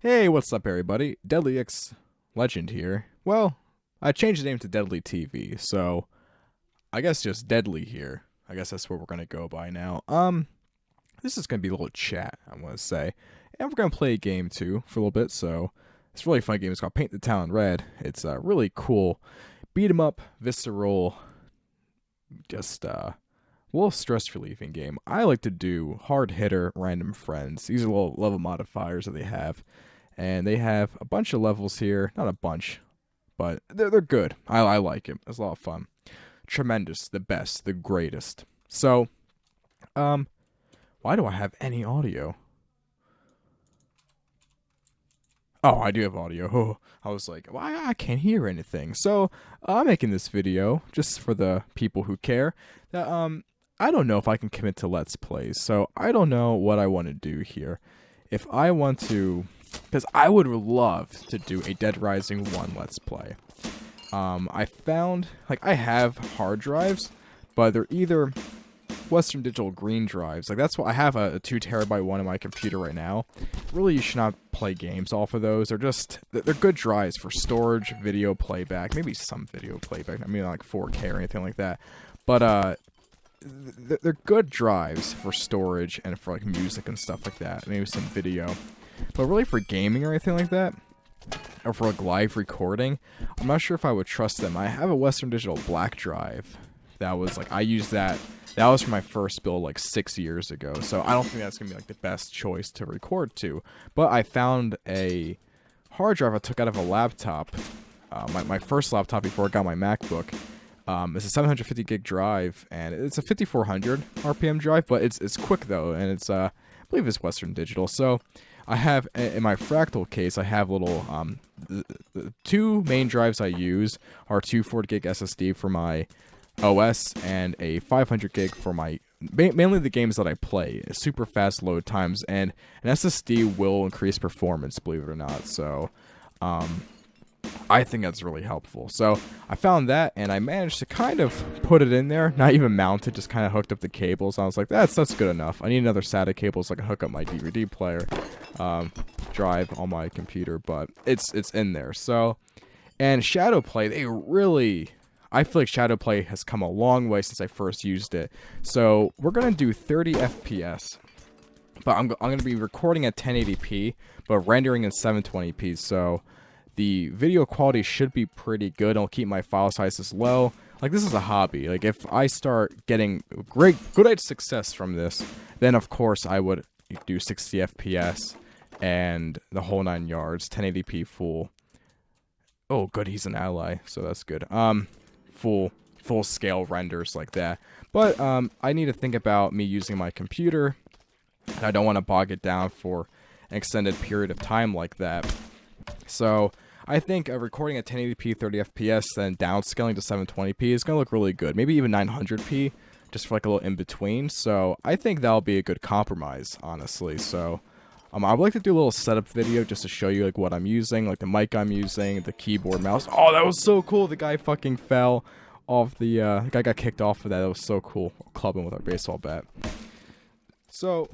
Hey, what's up, everybody? Deadly X Legend here. Well, I changed the name to Deadly TV, so I guess just Deadly here. I guess that's what we're gonna go by now. This is gonna be a little chat, I want to say, and we're gonna play a game too for a little bit. So it's a really fun game. It's called Paint the Town Red. It's a really cool beat 'em up, visceral, just a little stress relieving game. I like to do hard hitter random friends. These are little level modifiers that they have. And they have a bunch of levels here. Not a bunch, but they're good. I like it. It's a lot of fun. Tremendous, the best, the greatest. So, why do I have any audio? Oh, I do have audio. Oh, I was like, why I can't hear anything. So, I'm making this video just for the people who care. That I don't know if I can commit to Let's Plays. So, I don't know what I want to do here. If I want to, because I would love to do a Dead Rising 1 Let's Play. I found, I have hard drives, but they're either Western Digital green drives. That's why I have a 2 terabyte one in my computer right now. Really, you should not play games off of those. They're good drives for storage, video playback, maybe some video playback. I mean, like 4K or anything like that. But, they're good drives for storage and for music and stuff like that. Maybe some video. But really for gaming or anything like that, or for live recording, I'm not sure if I would trust them. I have a Western Digital black drive. That was I used that. That was for my first build 6 years ago. So I don't think that's gonna be the best choice to record to. But I found a hard drive I took out of a laptop. My first laptop before I got my MacBook. It's a 750 gig drive, and it's a 5400 RPM drive, but it's quick though, and it's I believe it's Western Digital. So I have in my Fractal case, I have little the two main drives I use are two 4 gig SSD for my OS and a 500 gig for my mainly the games that I play. Super fast load times, and an SSD will increase performance, believe it or not. So I think that's really helpful. So I found that, and I managed to kind of put it in there, not even mount it, just kind of hooked up the cables. I was like, that's good enough. I need another SATA cable so I can hook up my DVD player drive on my computer, but it's in there. So, and Shadowplay, I feel like Shadowplay has come a long way since I first used it. So we're gonna do 30 FPS. But I'm going to be recording at 1080p, but rendering in 720p. So the video quality should be pretty good. I'll keep my file sizes low. This is a hobby. If I start getting good success from this, then of course I would do 60 FPS and the whole 9 yards, 1080p full. Oh, good, he's an ally, so that's good. Full scale renders like that. But I need to think about me using my computer. I don't want to bog it down for an extended period of time like that. So I think recording at 1080p 30 FPS, then downscaling to 720p is going to look really good. Maybe even 900p, just for a little in between. So I think that'll be a good compromise, honestly. So I would like to do a little setup video just to show you what I'm using, the mic I'm using, the keyboard, mouse. Oh, that was so cool! The guy fucking fell off the guy got kicked off of that. That was so cool. Clubbing with our baseball bat. So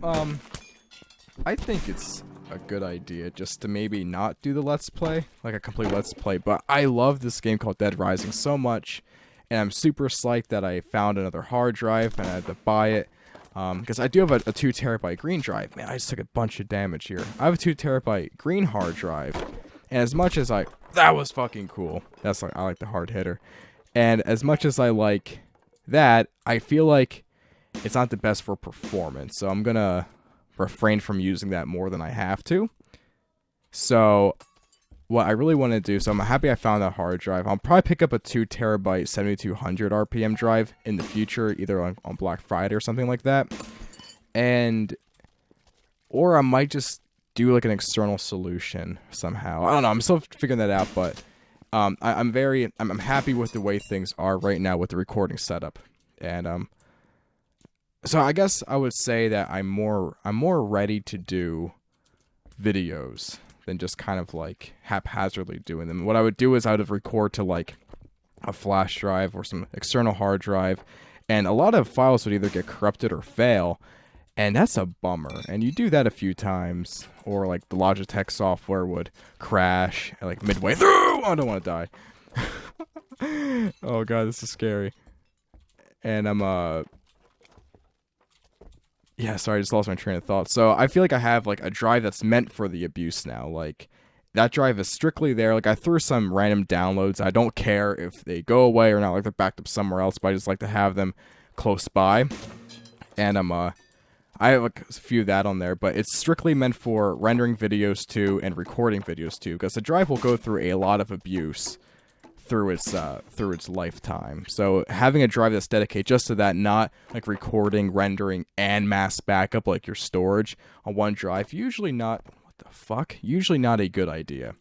I think it's a good idea just to maybe not do the Let's Play, a complete Let's Play, but I love this game called Dead Rising so much, and I'm super psyched that I found another hard drive, and I had to buy it, because I do have a 2 terabyte green drive. Man, I just took a bunch of damage here. I have a 2 terabyte green hard drive, and as much as that was fucking cool, that's I like the hard hitter, and as much as I like that, I feel like it's not the best for performance, so I'm gonna refrain from using that more than I have to. So what I really want to do, so I'm happy I found that hard drive. I'll probably pick up a 2 terabyte 7200 RPM drive in the future, either on Black Friday or something like that. Or I might just do an external solution somehow. I don't know, I'm still figuring that out, but I'm happy with the way things are right now with the recording setup. And so I guess I would say that I'm more ready to do videos than just kind of haphazardly doing them. What I would do is I would record to a flash drive or some external hard drive, and a lot of files would either get corrupted or fail, And that's a bummer. And you do that a few times, or like the Logitech software would crash like midway through. Oh, I don't want to die. Oh god, this is scary. And yeah, sorry, I just lost my train of thought. So I feel like I have like a drive that's meant for the abuse now. Like that drive is strictly there. Like I threw some random downloads. I don't care if they go away or not. Like they're backed up somewhere else, but I just like to have them close by. And I have like a few of that on there, but it's strictly meant for rendering videos to and recording videos to, because the drive will go through a lot of abuse through its lifetime. So having a drive that's dedicated just to that, not like recording, rendering, and mass backup like your storage on one drive, usually not a good idea.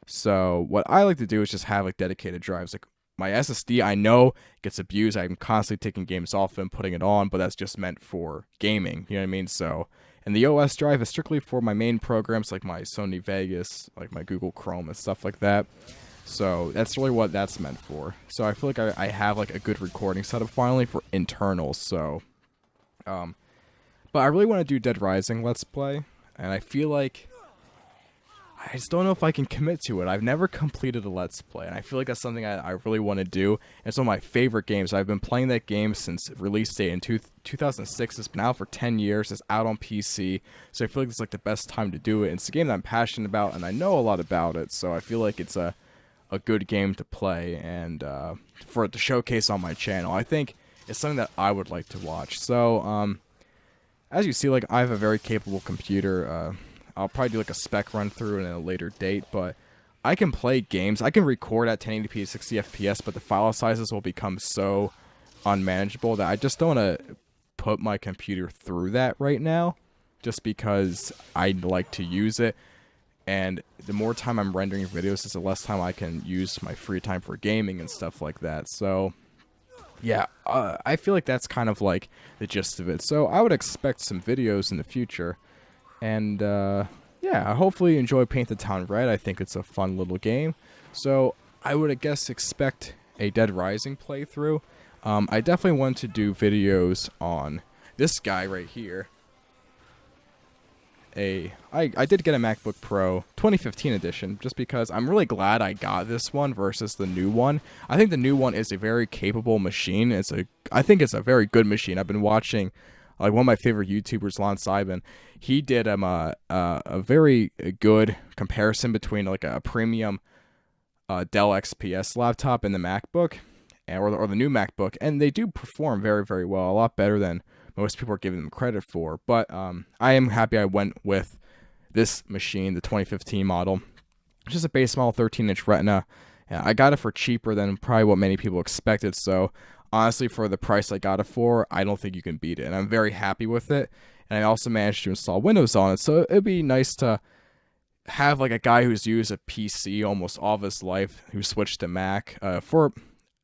So what I like to do is just have like dedicated drives. Like my SSD, I know gets abused. I'm constantly taking games off and putting it on, but that's just meant for gaming. You know what I mean? So, and the OS drive is strictly for my main programs like my Sony Vegas, like my Google Chrome and stuff like that. So that's really what that's meant for. So I feel like I have like a good recording setup finally for internals. So, but I really want to do Dead Rising Let's Play, and I feel like I just don't know if I can commit to it. I've never completed a Let's Play, and I feel like that's something I really want to do. And it's one of my favorite games. I've been playing that game since release date in 2006. It's been out for 10 years. It's out on PC, so I feel like it's like the best time to do it. And it's a game that I'm passionate about, and I know a lot about it, so I feel like it's a good game to play and for it to showcase on my channel. I think it's something that I would like to watch. So, as you see, like I have a very capable computer. I'll probably do like a spec run through in a later date, but I can play games. I can record at 1080p 60 FPS, but the file sizes will become so unmanageable that I just don't want to put my computer through that right now, just because I like to use it. And the more time I'm rendering videos, the less time I can use my free time for gaming and stuff like that. So, yeah, I feel like that's kind of like the gist of it. So I would expect some videos in the future. And, yeah, hopefully you enjoy Paint the Town Red. I think it's a fun little game. So I would, I guess, expect a Dead Rising playthrough. I definitely want to do videos on this guy right here. I did get a MacBook Pro 2015 edition just because I'm really glad I got this one versus the new one. I think the new one is a very capable machine. I think it's a very good machine. I've been watching like one of my favorite YouTubers, Lon Simon. He did a very good comparison between like a premium Dell XPS laptop and the MacBook or the new MacBook, and they do perform very, very well, a lot better than most people are giving them credit for. But I am happy I went with this machine, the 2015 model. It's just a base model 13-inch Retina. I got it for cheaper than probably what many people expected. So honestly, for the price I got it for, I don't think you can beat it. And I'm very happy with it. And I also managed to install Windows on it. So it'd be nice to have like a guy who's used a PC almost all of his life, who switched to Mac for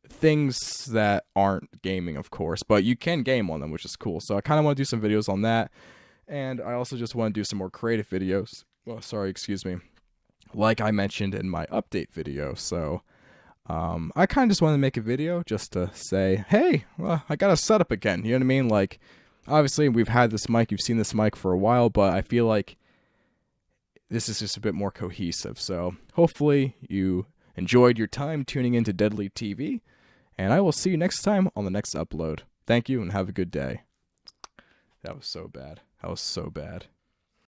things that aren't gaming, of course, but you can game on them, which is cool. So I kind of want to do some videos on that, and I also just want to do some more creative videos. Well, sorry, excuse me, like I mentioned in my update video. So I kind of just wanted to make a video just to say, hey, well, I got a setup again. You know what I mean? Like, obviously we've had this mic, you've seen this mic for a while, but I feel like this is just a bit more cohesive. So hopefully you enjoyed your time tuning into Deadly TV. And I will see you next time on the next upload. Thank you and have a good day. That was so bad. That was so bad.